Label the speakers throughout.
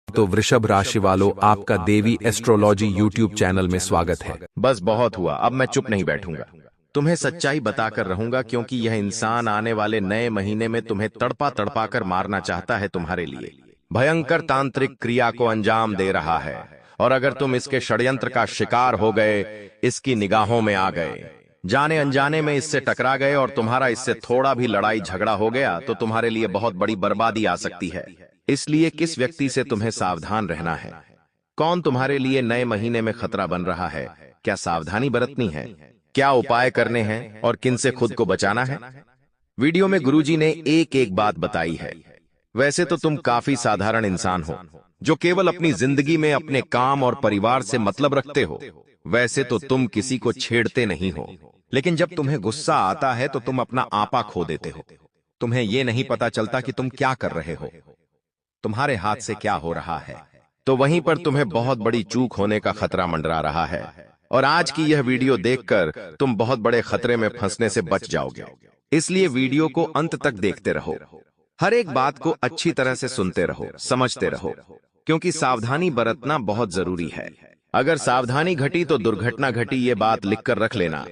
Speaker 1: तो वृषभ राशि वालों, आपका देवी एस्ट्रोलॉजी यूट्यूब चैनल में स्वागत है।
Speaker 2: बस बहुत हुआ, अब मैं चुप नहीं बैठूंगा। तुम्हें सच्चाई बताकर रहूंगा, क्योंकि यह इंसान आने वाले नए महीने में तुम्हें तड़पा तड़पा कर मारना चाहता है। तुम्हारे लिए भयंकर तांत्रिक क्रिया को अंजाम दे रहा है, और अगर तुम इसके षड्यंत्र का शिकार हो गए, इसकी निगाहों में आ गए, जाने अनजाने में इससे टकरा गए और तुम्हारा इससे थोड़ा भी लड़ाई झगड़ा हो गया, तो तुम्हारे लिए बहुत बड़ी बर्बादी आ सकती है। इसलिए किस व्यक्ति से तुम्हें सावधान रहना है, कौन तुम्हारे लिए नए महीने में खतरा बन रहा है, क्या सावधानी बरतनी है, क्या उपाय करने हैं और किन से खुद को बचाना है, वीडियो में गुरुजी ने एक एक बात बताई है। वैसे तो तुम काफी साधारण इंसान हो, जो केवल अपनी जिंदगी में अपने काम और परिवार से मतलब रखते हो। वैसे तो तुम किसी को छेड़ते नहीं हो, लेकिन जब तुम्हें गुस्सा आता है तो तुम अपना आपा खो देते हो। तुम्हें यह नहीं पता चलता कि तुम क्या कर रहे हो, तुम्हारे हाथ से क्या हो रहा है। तो वहीं पर तुम्हें बहुत बड़ी चूक होने का खतरा मंडरा रहा है, और आज की यह वीडियो देखकर तुम बहुत बड़े खतरे में फंसने से बच जाओगे। इसलिए वीडियो को अंत तक देखते रहो, हर एक बात को अच्छी तरह से सुनते रहो, समझते रहो, क्योंकि सावधानी बरतना बहुत जरूरी है। अगर सावधानी घटी तो दुर्घटना घटी, ये बात लिखकर रख लेना।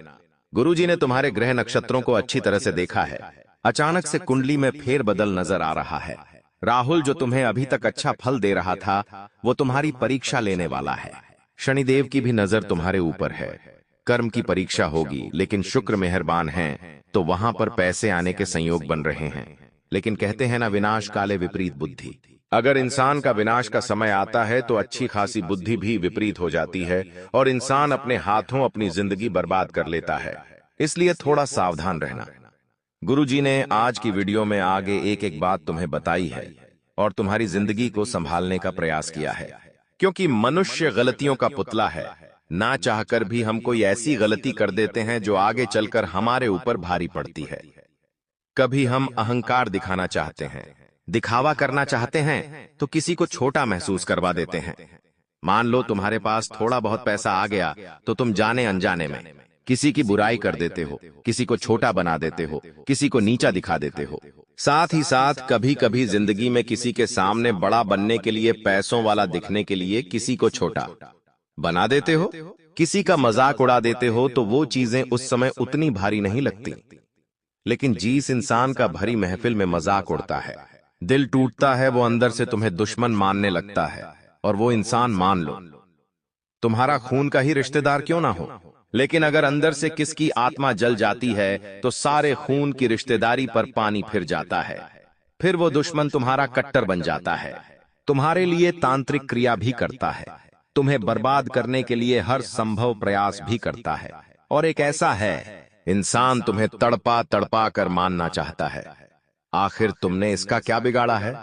Speaker 2: गुरुजी ने तुम्हारे ग्रह नक्षत्रों को अच्छी तरह से देखा है। अचानक से कुंडली में फेरबदल नजर आ रहा है। राहुल, जो तुम्हें अभी तक अच्छा फल दे रहा था, वो तुम्हारी परीक्षा लेने वाला है। शनिदेव की भी नजर तुम्हारे ऊपर है। कर्म की परीक्षा होगी, लेकिन शुक्र मेहरबान है, तो वहां पर पैसे आने के संयोग बन रहे हैं। लेकिन कहते हैं ना, विनाश काले विपरीत बुद्धि। अगर इंसान का विनाश का समय आता है तो अच्छी खासी बुद्धि भी विपरीत हो जाती है, और इंसान अपने हाथों अपनी जिंदगी बर्बाद कर लेता है। इसलिए थोड़ा सावधान रहना। गुरुजी ने आज की वीडियो में आगे एक एक बात तुम्हें बताई है, और तुम्हारी जिंदगी को संभालने का प्रयास किया है। क्योंकि मनुष्य गलतियों का पुतला है, ना चाहकर भी हम कोई ऐसी गलती कर देते हैं जो आगे चलकर हमारे ऊपर भारी पड़ती है। कभी हम अहंकार दिखाना चाहते हैं, दिखावा करना चाहते हैं, तो किसी को छोटा महसूस करवा देते हैं। मान लो तुम्हारे पास थोड़ा बहुत पैसा आ गया, तो तुम जाने अनजाने में किसी की बुराई कर देते हो, किसी को छोटा बना देते हो, किसी को नीचा दिखा देते हो। साथ ही साथ कभी कभी जिंदगी में किसी के सामने बड़ा बनने के लिए, पैसों वाला दिखने के लिए किसी को छोटा बना देते हो, किसी का मजाक उड़ा देते हो, तो वो चीजें उस समय उतनी भारी नहीं लगती। लेकिन जिस इंसान का भरी महफिल में मजाक उड़ता है, दिल टूटता है, वो अंदर से तुम्हें दुश्मन मानने लगता है। और वो इंसान, मान लो तुम्हारा खून का ही रिश्तेदार क्यों ना हो, लेकिन अगर अंदर से किसकी आत्मा जल जाती है, तो सारे खून की रिश्तेदारी पर पानी फिर जाता है। फिर वो दुश्मन तुम्हारा कट्टर बन जाता है, तुम्हारे लिए तांत्रिक क्रिया भी करता है, तुम्हें बर्बाद करने के लिए हर संभव प्रयास भी करता है। और एक ऐसा है इंसान, तुम्हें तड़पा तड़पा कर मानना चाहता है। आखिर तुमने इसका क्या बिगाड़ा है,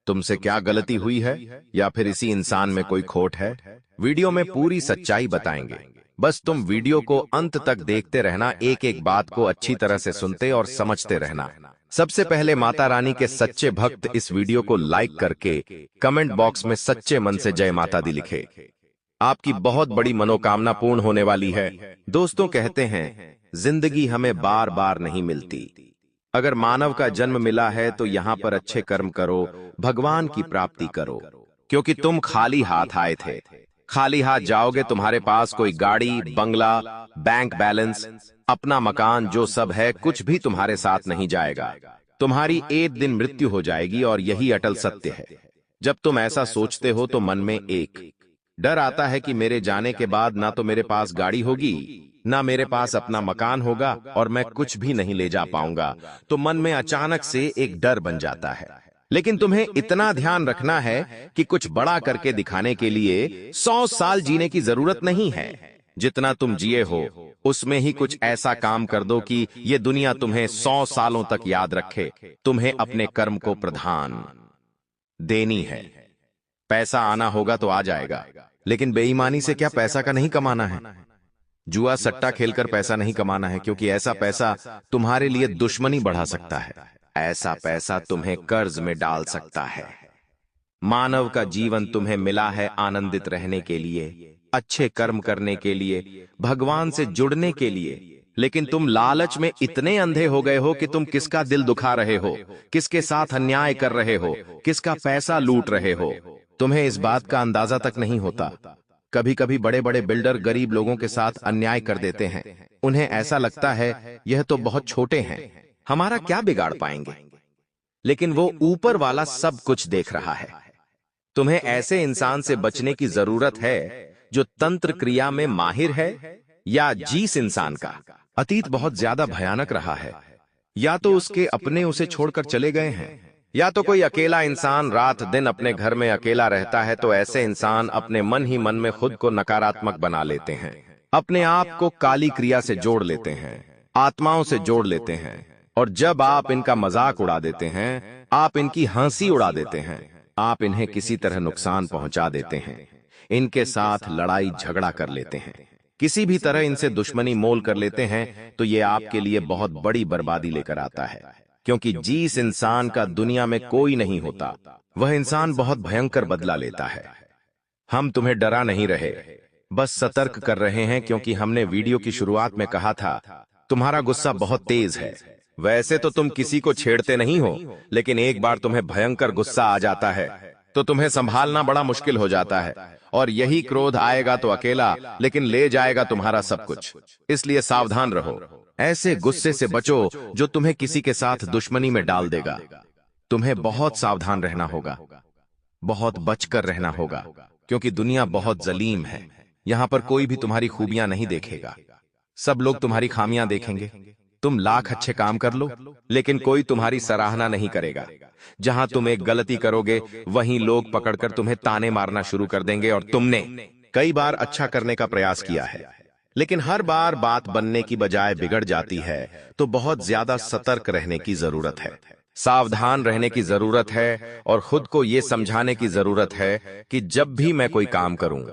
Speaker 2: तुमसे क्या गलती हुई है, या फिर इसी इंसान में कोई खोट है? वीडियो में पूरी सच्चाई बताएंगे, बस तुम वीडियो को अंत तक देखते रहना, एक एक बात को अच्छी तरह से सुनते और समझते रहना। सबसे पहले माता रानी के सच्चे भक्त इस वीडियो को लाइक करके कमेंट बॉक्स में सच्चे मन से जय माता दी लिखे। आपकी बहुत बड़ी मनोकामना पूर्ण होने वाली है। दोस्तों, कहते हैं जिंदगी हमें बार बार नहीं मिलती। अगर मानव का जन्म मिला है तो यहाँ पर अच्छे कर्म करो, भगवान की प्राप्ति करो, क्योंकि तुम खाली हाथ आए थे। खाली हाथ जाओगे, तुम्हारे पास कोई गाड़ी, बंगला, बैंक बैलेंस, अपना मकान, जो सब है, कुछ भी तुम्हारे साथ नहीं जाएगा। तुम्हारी एक दिन मृत्यु हो जाएगी, और यही अटल सत्य है। जब तुम ऐसा सोचते हो तो मन में एक डर आता है कि मेरे जाने के बाद ना तो मेरे पास गाड़ी होगी, ना मेरे पास अपना मकान होगा, और मैं कुछ भी नहीं ले जा पाऊंगा। तो मन में अचानक से एक डर बन जाता है। लेकिन तुम्हें इतना ध्यान रखना है कि कुछ बड़ा करके दिखाने के लिए 100 साल जीने की जरूरत नहीं है। जितना तुम जिए हो, उसमें ही कुछ ऐसा काम कर दो कि ये दुनिया तुम्हें 100 सालों तक याद रखे। तुम्हें अपने कर्म को प्रधान देनी है। पैसा आना होगा तो आ जाएगा, लेकिन बेईमानी से क्या पैसा का नहीं कमाना है? जुआ सट्टा खेलकर पैसा नहीं कमाना है, क्योंकि ऐसा पैसा तुम्हारे लिए दुश्मनी बढ़ा सकता है। ऐसा पैसा तुम्हें कर्ज में डाल सकता है। मानव का जीवन तुम्हें मिला है आनंदित रहने के लिए, अच्छे कर्म करने के लिए, भगवान से जुड़ने के लिए। लेकिन तुम लालच में इतने अंधे हो गए हो कि तुम किसका दिल दुखा रहे हो, किसके साथ अन्याय कर रहे हो, किसका पैसा लूट रहे हो। तुम्हें इस बात का अंदाजा तक नहीं होता। कभी कभी बड़े बड़े बिल्डर गरीब लोगों के साथ अन्याय कर देते हैं। उन्हें ऐसा लगता है यह तो बहुत छोटे हैं, हमारा क्या बिगाड़ पाएंगे, लेकिन वो ऊपर वाला सब कुछ देख रहा है। तुम्हें ऐसे इंसान से बचने की जरूरत है जो तंत्र क्रिया में माहिर है, या जिस इंसान का अतीत बहुत ज्यादा भयानक रहा है, या तो उसके अपने उसे छोड़कर चले गए हैं, या तो कोई अकेला इंसान रात दिन अपने घर में अकेला रहता है। तो ऐसे इंसान अपने मन ही मन में खुद को नकारात्मक बना लेते हैं, अपने आप को काली क्रिया से जोड़ लेते हैं, आत्माओं से जोड़ लेते हैं। और जब आप इनका मजाक उड़ा देते हैं, आप इनकी हंसी उड़ा देते हैं, आप इन्हें किसी तरह नुकसान पहुंचा देते हैं, इनके साथ लड़ाई झगड़ा कर लेते हैं, किसी भी तरह इनसे दुश्मनी मोल कर लेते हैं, तो ये आपके लिए बहुत बड़ी बर्बादी लेकर आता है। क्योंकि जिस इंसान का दुनिया में कोई नहीं होता, वह इंसान बहुत भयंकर बदला लेता है। हम तुम्हें डरा नहीं रहे, बस सतर्क कर रहे हैं, क्योंकि हमने वीडियो की शुरुआत में कहा था तुम्हारा गुस्सा बहुत तेज है। वैसे तो तुम किसी को छेड़ते नहीं हो, लेकिन एक बार तुम्हें भयंकर गुस्सा आ जाता है तो तुम्हें संभालना बड़ा मुश्किल हो जाता है। और यही क्रोध आएगा तो अकेला, लेकिन ले जाएगा तुम्हारा सब कुछ। इसलिए सावधान रहो, ऐसे गुस्से से बचो जो तुम्हें किसी के साथ दुश्मनी में डाल देगा। तुम्हें बहुत सावधान रहना होगा, बहुत बचकर रहना होगा, क्योंकि दुनिया बहुत जलीम है। यहां पर कोई भी तुम्हारी खूबियां नहीं देखेगा, सब लोग तुम्हारी खामियां देखेंगे। तुम लाख अच्छे काम कर लो, लेकिन कोई तुम्हारी सराहना नहीं करेगा। जहां तुम एक गलती करोगे, वहीं लोग पकड़कर तुम्हें ताने मारना शुरू कर देंगे। और तुमने कई बार अच्छा करने का प्रयास किया है, लेकिन हर बार बात बनने की बजाय बिगड़ जाती है। तो बहुत ज्यादा सतर्क रहने की जरूरत है, सावधान रहने की जरूरत है, और खुद को यह समझाने की जरूरत है कि जब भी मैं कोई काम करूं,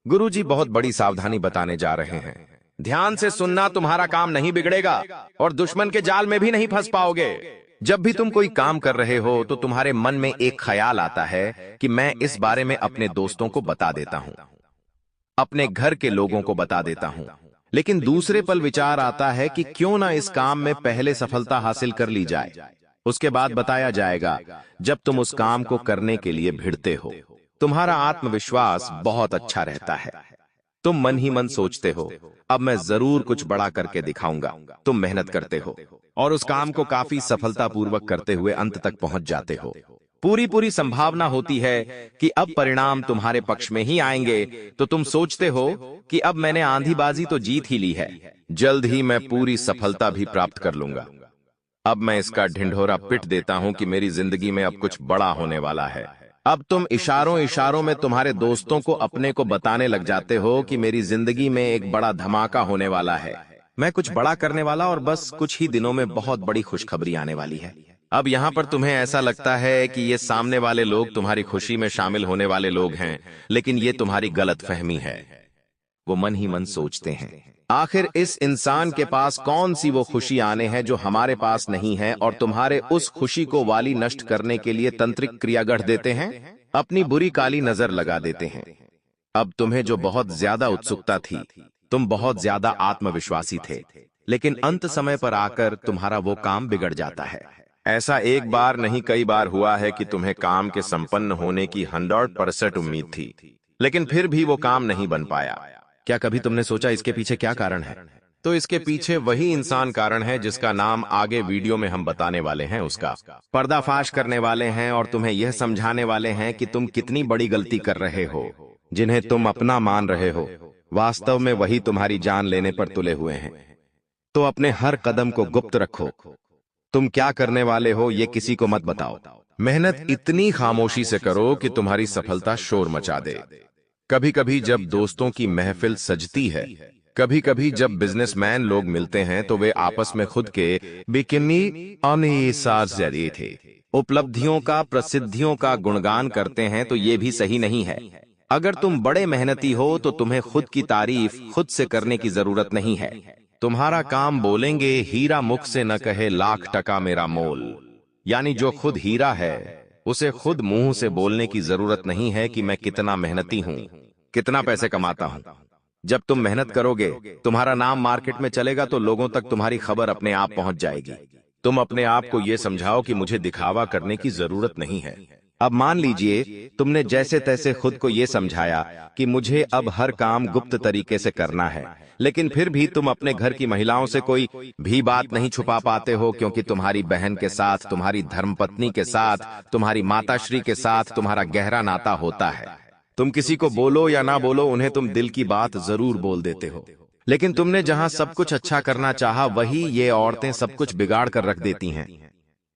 Speaker 2: गुरुजी बहुत बड़ी सावधानी बताने जा रहे हैं। ध्यान से सुनना, तुम्हारा काम नहीं बिगड़ेगा और दुश्मन के जाल में भी नहीं फंस पाओगे। जब भी तुम कोई काम कर रहे हो तो तुम्हारे मन में एक ख्याल आता है कि मैं इस बारे में अपने दोस्तों को बता देता हूं, अपने घर के लोगों को बता देता हूं, लेकिन दूसरे पल विचार आता है कि क्यों ना इस काम में पहले सफलता हासिल कर ली जाए, उसके बाद बताया जाएगा। जब तुम उस काम को करने के लिए भिड़ते हो, तुम्हारा आत्मविश्वास बहुत अच्छा रहता है। तुम मन ही मन सोचते हो अब मैं जरूर कुछ बड़ा करके दिखाऊंगा। तुम मेहनत करते हो और उस काम को काफी सफलतापूर्वक करते हुए अंत तक पहुंच जाते हो। पूरी संभावना होती है कि अब परिणाम तुम्हारे पक्ष में ही आएंगे, तो तुम सोचते हो कि अब मैंने आंधीबाजी तो जीत ही ली है, जल्द ही मैं पूरी सफलता भी प्राप्त कर लूंगा। अब मैं इसका ढिंढोरा पिट देता हूं कि मेरी जिंदगी में अब कुछ बड़ा होने वाला है। अब तुम इशारों में तुम्हारे दोस्तों को अपने को बताने लग जाते हो कि मेरी जिंदगी में एक बड़ा धमाका होने वाला है, मैं कुछ बड़ा करने वाला, और बस कुछ ही दिनों में बहुत बड़ी खुशखबरी आने वाली है। अब यहाँ पर तुम्हें ऐसा लगता है कि ये सामने वाले लोग तुम्हारी खुशी में शामिल होने वाले लोग हैं, लेकिन ये तुम्हारी गलतफहमी है। वो मन ही मन सोचते हैं आखिर इस इंसान के पास कौन सी वो खुशी आने हैं जो हमारे पास नहीं है, और तुम्हारे उस खुशी को वाली नष्ट करने के लिए तंत्रिक क्रिया गढ़ देते हैं, अपनी बुरी काली नजर लगा देते हैं। अब तुम्हें जो बहुत ज्यादा उत्सुकता थी, तुम बहुत ज्यादा आत्मविश्वासी थे, लेकिन अंत समय पर आकर तुम्हारा वो काम बिगड़ जाता है। ऐसा एक बार नहीं कई बार हुआ है कि तुम्हें काम के संपन्न होने की 100% उम्मीद थी, लेकिन फिर भी वो काम नहीं बन पाया। क्या कभी तुमने सोचा इसके पीछे क्या कारण है? तो इसके पीछे वही इंसान कारण है जिसका नाम आगे वीडियो में हम बताने वाले हैं। उसका पर्दाफाश करने वाले हैं और तुम्हें यह समझाने वाले हैं कि तुम कितनी बड़ी गलती कर रहे हो। जिन्हें तुम अपना मान रहे हो, वास्तव में वही तुम्हारी जान लेने पर तुले हुए हैं। तो अपने हर कदम को गुप्त रखो। तुम क्या करने वाले हो ये किसी को मत बताओ। मेहनत इतनी खामोशी से करो कि तुम्हारी सफलता शोर मचा दे। कभी कभी जब दोस्तों की महफिल सजती है, कभी कभी जब बिजनेसमैन लोग मिलते हैं, तो वे आपस में खुद के बिकिनी जरिए थे उपलब्धियों का, प्रसिद्धियों का गुणगान करते हैं, तो ये भी सही नहीं है। अगर तुम बड़े मेहनती हो तो तुम्हें खुद की तारीफ खुद से करने की जरूरत नहीं है। तुम्हारा काम बोलेंगे हीरा मुख से न कहे लाख टका मेरा मोल, यानी जो खुद हीरा है उसे खुद मुंह से बोलने की जरूरत नहीं है कि मैं कितना मेहनती हूं, कितना पैसे कमाता हूं। जब तुम मेहनत करोगे, तुम्हारा नाम मार्केट में चलेगा, तो लोगों तक तुम्हारी खबर अपने आप पहुंच जाएगी। तुम अपने आप को यह समझाओ कि मुझे दिखावा करने की जरूरत नहीं है, अब मान लीजिए तुमने जैसे तैसे खुद को ये समझाया कि मुझे अब हर काम गुप्त तरीके से करना है, लेकिन फिर भी तुम अपने घर की महिलाओं से कोई भी बात नहीं छुपा पाते हो, क्योंकि तुम्हारी बहन के साथ, तुम्हारी धर्मपत्नी के साथ, तुम्हारी माताश्री के साथ तुम्हारा गहरा नाता होता है। तुम किसी को बोलो या ना बोलो, उन्हें तुम दिल की बात जरूर बोल देते हो। लेकिन तुमने जहां सब कुछ अच्छा करना चाहा, वही ये औरतें सब कुछ बिगाड़ कर रख देती हैं।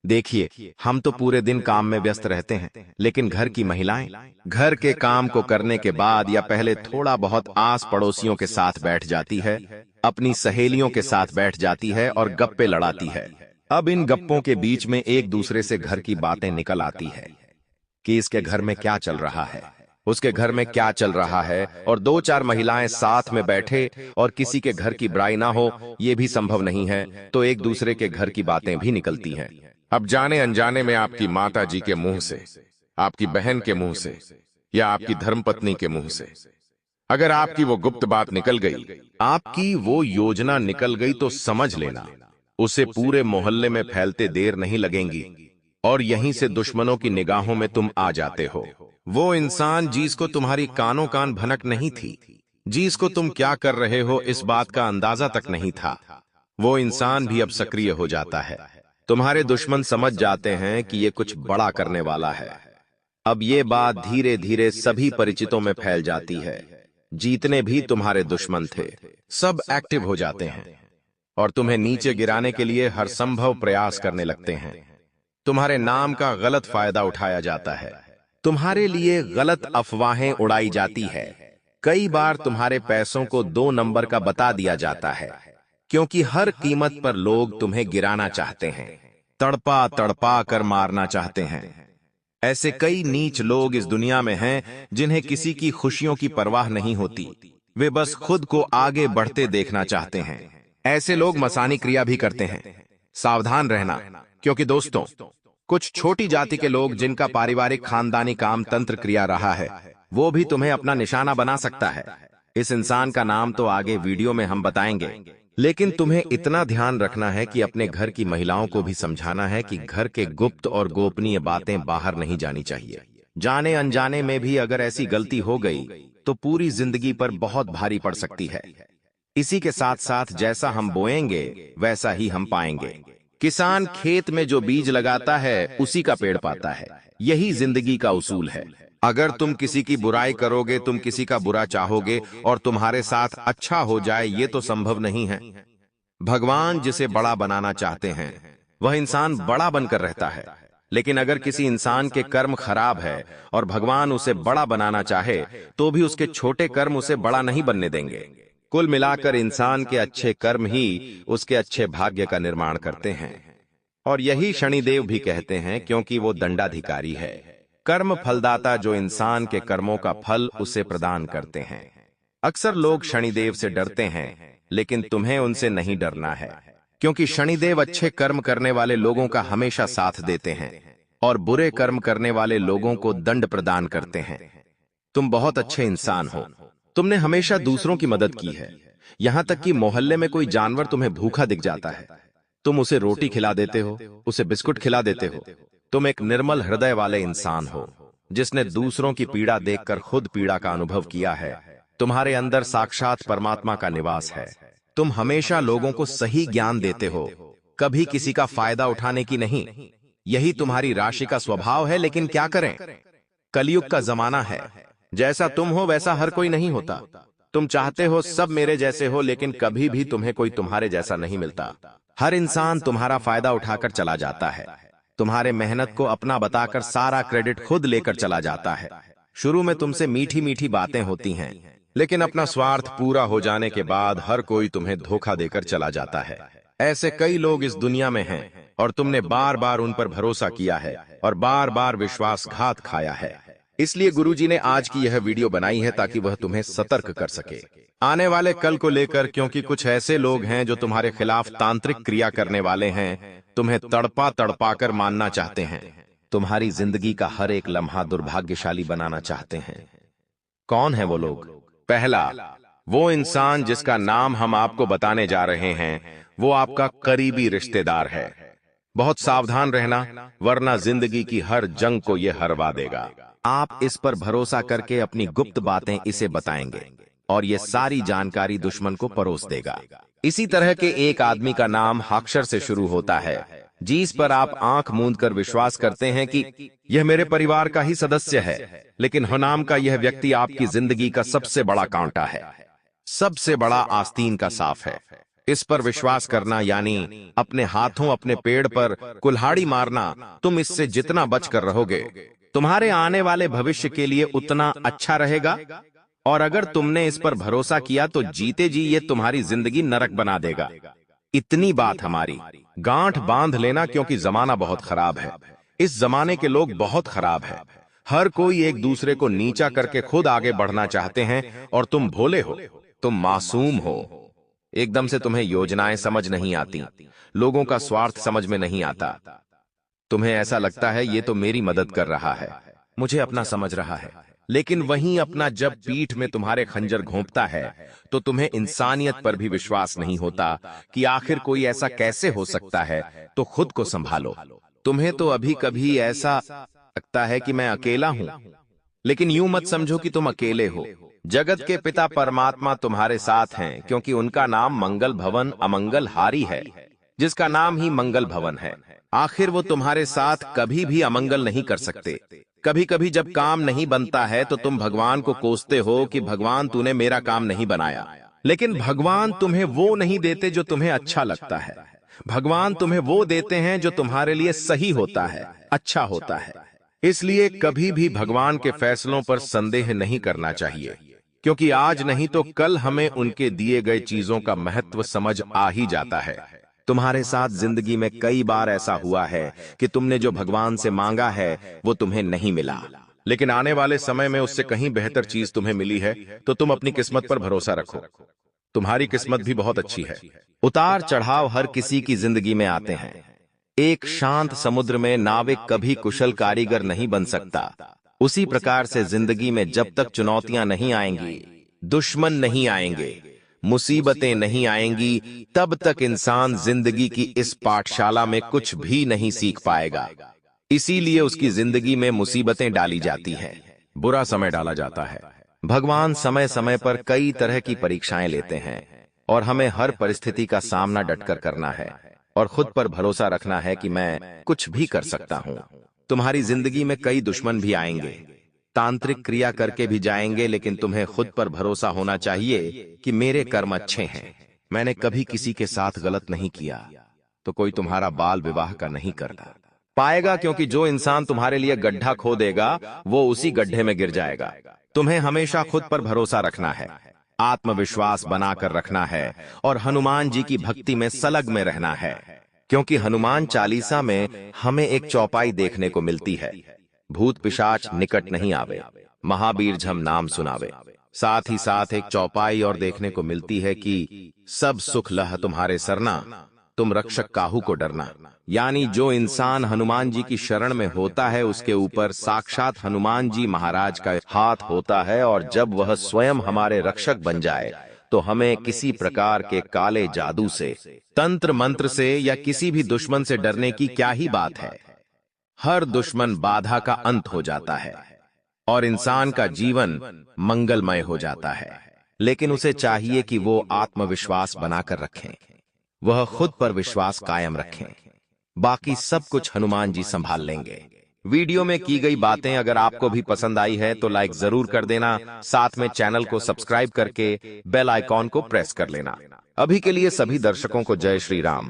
Speaker 2: देखिए, हम तो पूरे दिन काम में व्यस्त रहते हैं, लेकिन घर की महिलाएं घर के काम को करने के बाद या पहले थोड़ा बहुत आस पड़ोसियों के साथ बैठ जाती है, अपनी सहेलियों के साथ बैठ जाती है और गप्पे लड़ाती है। अब इन गप्पों के बीच में एक दूसरे से घर की बातें निकल आती है कि इसके घर में क्या चल रहा है, उसके घर में क्या चल रहा है, और दो चार महिलाएं साथ में बैठे और किसी के घर की बुराई ना हो, ये भी संभव नहीं है, तो एक दूसरे के घर की बातें भी निकलती हैं।
Speaker 3: अब जाने अनजाने में आपकी माता जी के मुंह से, आपकी बहन के मुंह से या आपकी धर्मपत्नी के मुंह से अगर आपकी वो गुप्त बात निकल गई,
Speaker 2: आपकी वो योजना निकल गई, तो समझ लेना उसे पूरे मोहल्ले में फैलते देर नहीं लगेंगी और यहीं से दुश्मनों की निगाहों में तुम आ जाते हो। वो इंसान जिसको तुम्हारी कानों कान भनक नहीं थी, जिसको तुम क्या कर रहे हो इस बात का अंदाजा तक नहीं था, वो इंसान भी अब सक्रिय हो जाता है। तुम्हारे दुश्मन समझ जाते हैं कि ये कुछ बड़ा करने वाला है। अब ये बात धीरे धीरे सभी परिचितों में फैल जाती है। जितने भी तुम्हारे दुश्मन थे, सब एक्टिव हो जाते हैं और तुम्हें नीचे गिराने के लिए हर संभव प्रयास करने लगते हैं। तुम्हारे नाम का गलत फायदा उठाया जाता है, तुम्हारे लिए गलत अफवाहें उड़ाई जाती है। कई बार तुम्हारे पैसों को 2 नंबर का बता दिया जाता है, क्योंकि हर कीमत पर लोग तुम्हें गिराना चाहते हैं, तड़पा तड़पा कर मारना चाहते हैं। ऐसे कई नीच लोग इस दुनिया में हैं जिन्हें किसी की खुशियों की परवाह नहीं होती, वे बस खुद को आगे बढ़ते देखना चाहते हैं। ऐसे लोग मसानी क्रिया भी करते हैं। सावधान रहना, क्योंकि दोस्तों, कुछ छोटी जाति के लोग जिनका पारिवारिक खानदानी काम तंत्र क्रिया रहा है, वो भी तुम्हें अपना निशाना बना सकता है। इस इंसान का नाम तो आगे वीडियो में हम बताएंगे, लेकिन तुम्हें इतना ध्यान रखना है कि अपने घर की महिलाओं को भी समझाना है कि घर के गुप्त और गोपनीय बातें बाहर नहीं जानी चाहिए। जाने अनजाने में भी अगर ऐसी गलती हो गई तो पूरी जिंदगी पर बहुत भारी पड़ सकती है। इसी के साथ साथ जैसा हम बोएंगे वैसा ही हम पाएंगे। किसान खेत में जो बीज लगाता है उसी का पेड़ पाता है। यही जिंदगी का उसूल है। अगर तुम किसी की बुराई करोगे, तुम किसी का बुरा चाहोगे और तुम्हारे साथ अच्छा हो जाए, ये तो संभव नहीं है। भगवान जिसे बड़ा बनाना चाहते हैं वह इंसान बड़ा बनकर रहता है, लेकिन अगर किसी इंसान के कर्म खराब है और भगवान उसे बड़ा बनाना चाहे तो भी उसके छोटे कर्म उसे बड़ा नहीं बनने देंगे। कुल मिलाकर इंसान के अच्छे कर्म ही उसके अच्छे भाग्य का निर्माण करते हैं, और यही शनिदेव भी कहते हैं, क्योंकि वो दंडाधिकारी है, कर्म फलदाता, जो इंसान के कर्मों का फल उसे प्रदान करते हैं। अक्सर लोग शनिदेव से डरते हैं, लेकिन तुम्हें उनसे नहीं डरना है, क्योंकि शनिदेव अच्छे कर्म करने वाले लोगों का हमेशा साथ देते हैं और बुरे कर्म करने वाले लोगों को दंड प्रदान करते हैं। तुम बहुत अच्छे इंसान हो, तुमने हमेशा दूसरों की मदद की है। यहां तक कि मोहल्ले में कोई जानवर तुम्हें भूखा दिख जाता है, तुम उसे रोटी खिला देते हो, उसे बिस्कुट खिला देते हो। तुम एक निर्मल हृदय वाले इंसान हो, जिसने दूसरों की पीड़ा देखकर खुद पीड़ा का अनुभव किया है। तुम्हारे अंदर साक्षात परमात्मा का निवास है। तुम हमेशा लोगों को सही ज्ञान देते हो, कभी किसी का फायदा उठाने की नहीं। यही तुम्हारी राशि का स्वभाव है, लेकिन क्या करें, कलयुग का जमाना है। जैसा तुम हो वैसा हर कोई नहीं होता। तुम चाहते हो सब मेरे जैसे हो, लेकिन कभी भी तुम्हें कोई तुम्हारे जैसा नहीं मिलता। हर इंसान तुम्हारा फायदा उठाकर चला जाता है, तुम्हारे मेहनत को अपना बताकर सारा क्रेडिट खुद लेकर चला जाता है। शुरू में तुमसे मीठी मीठी बातें होती हैं, लेकिन अपना स्वार्थ पूरा हो जाने के बाद हर कोई तुम्हें धोखा देकर चला जाता है। ऐसे कई लोग इस दुनिया में हैं और तुमने बार बार उन पर भरोसा किया है और बार बार विश्वासघात खाया है। इसलिए गुरुजी ने आज की यह वीडियो बनाई है ताकि वह तुम्हें सतर्क कर सके आने वाले कल को लेकर, क्योंकि कुछ ऐसे लोग हैं जो तुम्हारे खिलाफ तांत्रिक क्रिया करने वाले हैं, तुम्हें तड़पा तड़पा कर मानना चाहते हैं, तुम्हारी जिंदगी का हर एक लम्हा दुर्भाग्यशाली बनाना चाहते हैं। कौन है वो लोग? पहला, वो इंसान जिसका नाम हम आपको बताने जा रहे हैं, वो आपका करीबी रिश्तेदार है। बहुत सावधान रहना, वरना जिंदगी की हर जंग को ये हरवा देगा। आप इस पर भरोसा करके अपनी गुप्त बातें इसे बताएंगे और ये सारी जानकारी दुश्मन को परोस देगा। इसी तरह के एक आदमी का नाम हाक्षर से शुरू होता है, जिस पर आप आंख मूंद कर विश्वास करते हैं कि यह मेरे परिवार का ही सदस्य है, लेकिन हुनाम का यह व्यक्ति आपकी जिंदगी का सबसे बड़ा कांटा है, सबसे बड़ा आस्तीन का साफ है। इस पर विश्वास करना यानी अपने हाथों अपने पेड़ पर कुल्हाड़ी मारना। तुम इससे जितना बच कर रहोगे, तुम्हारे आने वाले भविष्य के लिए उतना अच्छा रहेगा। और अगर तुमने इस पर भरोसा किया तो जीते जी ये तुम्हारी जिंदगी नरक बना देगा। इतनी बात हमारी, गांठ बांध लेना, क्योंकि जमाना बहुत खराब है। इस जमाने के लोग बहुत खराब है। हर कोई एक दूसरे को नीचा करके खुद आगे बढ़ना चाहते हैं, और तुम भोले हो, तुम मासूम हो। एकदम से तुम्हें योजनाएं समझ नहीं आती, लोगों का स्वार्थ समझ में नहीं आता। तुम्हें ऐसा लगता है ये तो मेरी मदद कर रहा है, मुझे अपना समझ रहा है, लेकिन वहीं अपना जब पीठ में तुम्हारे खंजर घोंपता है तो तुम्हें इंसानियत पर भी विश्वास नहीं होता कि आखिर कोई ऐसा कैसे हो सकता है। तो खुद को संभालो। तुम्हें तो अभी कभी ऐसा लगता है कि मैं अकेला हूं, लेकिन यूं मत समझो कि तुम अकेले हो। जगत के पिता परमात्मा तुम्हारे साथ हैं, क्योंकि उनका नाम मंगल भवन अमंगल हारी है, जिसका नाम ही मंगल भवन है। आखिर वो तुम्हारे साथ कभी भी अमंगल नहीं कर सकते। कभी कभी जब काम नहीं बनता है तो तुम भगवान को कोसते हो कि भगवान तूने मेरा काम नहीं बनाया, लेकिन भगवान तुम्हें वो नहीं देते जो तुम्हें अच्छा लगता है। भगवान तुम्हें वो देते हैं जो तुम्हारे लिए सही होता है, अच्छा होता है। इसलिए कभी भी भगवान के फैसलों पर संदेह नहीं करना चाहिए, क्योंकि आज नहीं तो कल हमें उनके दिए गए चीजों का महत्व समझ आ ही जाता है। तुम्हारे साथ जिंदगी में कई बार ऐसा हुआ है कि तुमने जो भगवान से मांगा है वो तुम्हें नहीं मिला, लेकिन आने वाले समय में उससे कहीं बेहतर चीज तुम्हें मिली है। तो तुम अपनी किस्मत पर भरोसा रखो, तुम्हारी किस्मत भी बहुत अच्छी है। उतार चढ़ाव हर किसी की जिंदगी में आते हैं। एक शांत समुद्र में नाविक कभी कुशल कारीगर नहीं बन सकता। उसी प्रकार से जिंदगी में जब तक चुनौतियां नहीं आएंगी, दुश्मन नहीं आएंगे, मुसीबतें नहीं आएंगी, तब तक इंसान जिंदगी की इस पाठशाला में कुछ भी नहीं सीख पाएगा। इसीलिए उसकी जिंदगी में मुसीबतें डाली जाती हैं, बुरा समय डाला जाता है। भगवान समय समय पर कई तरह की परीक्षाएं लेते हैं, और हमें हर परिस्थिति का सामना डटकर करना है और खुद पर भरोसा रखना है कि मैं कुछ भी कर सकता हूं। तुम्हारी जिंदगी में कई दुश्मन भी आएंगे, तांत्रिक क्रिया करके भी जाएंगे, लेकिन तुम्हें खुद पर भरोसा होना चाहिए कि मेरे कर्म अच्छे हैं, मैंने कभी किसी के साथ गलत नहीं किया, तो कोई तुम्हारा बाल विवाह का नहीं करता पाएगा, क्योंकि जो इंसान तुम्हारे लिए गड्ढा खो देगा वो उसी गड्ढे में गिर जाएगा। तुम्हें हमेशा खुद पर भरोसा रखना है, आत्मविश्वास बनाकर रखना है, और हनुमान जी की भक्ति में सलग में रहना है, क्योंकि हनुमान चालीसा में हमें एक चौपाई देखने को मिलती है, भूत पिशाच निकट नहीं आवे, महावीर झम नाम सुनावे। साथ ही साथ एक चौपाई और देखने को मिलती है कि सब सुख लह तुम्हारे सरना, तुम रक्षक काहू को डरना। यानी जो इंसान हनुमान जी की शरण में होता है उसके ऊपर साक्षात हनुमान जी महाराज का हाथ होता है, और जब वह स्वयं हमारे रक्षक बन जाए तो हमें किसी प्रकार के काले जादू से, तंत्र मंत्र से या किसी भी दुश्मन से डरने की क्या ही बात है। हर दुश्मन बाधा का अंत हो जाता है और इंसान का जीवन मंगलमय हो जाता है, लेकिन उसे चाहिए कि वो आत्मविश्वास बनाकर रखें, वह खुद पर विश्वास कायम रखें। बाकी सब कुछ हनुमान जी संभाल लेंगे। वीडियो में की गई बातें अगर आपको भी पसंद आई है तो लाइक जरूर कर देना, साथ में चैनल को सब्सक्राइब करके बेल आइकॉन को प्रेस कर लेना। अभी के लिए सभी दर्शकों को जय श्री राम।